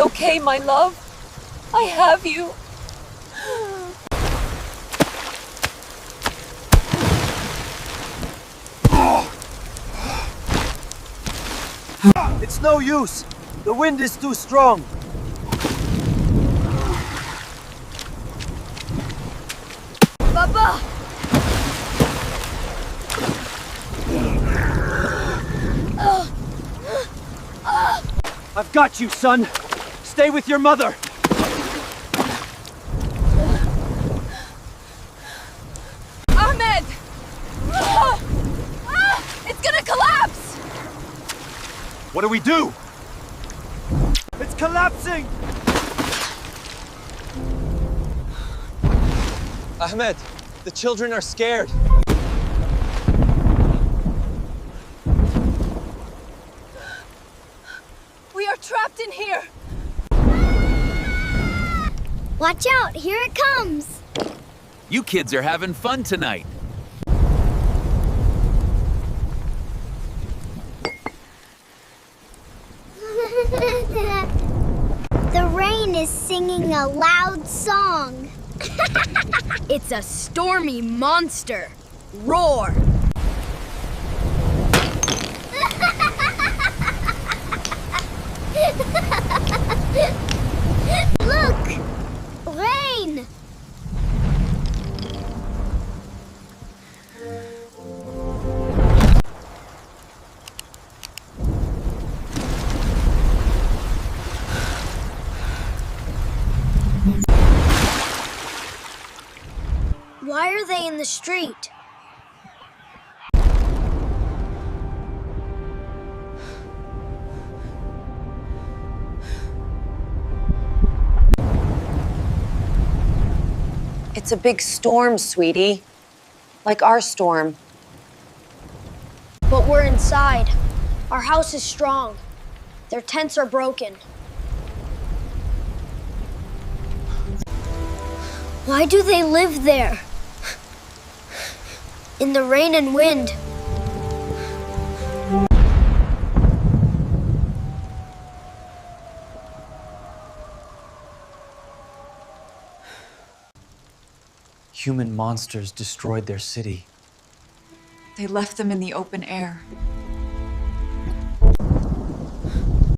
okay, my love. I have you. It's no use. The wind is too strong. Papa! I've got you, son. Stay with your mother. Ahmed! It's gonna collapse! What do we do? It's collapsing! Ahmed, the children are scared. We are trapped in here! Watch out, here it comes! You kids are having fun tonight. The rain is singing a loud song. It's a stormy monster. Roar! Look! Rain! Why are they in the street? It's a big storm, sweetie. Like our storm. But we're inside. Our house is strong. Their tents are broken. Why do they live there? In the rain and wind. Human monsters destroyed their city. They left them in the open air.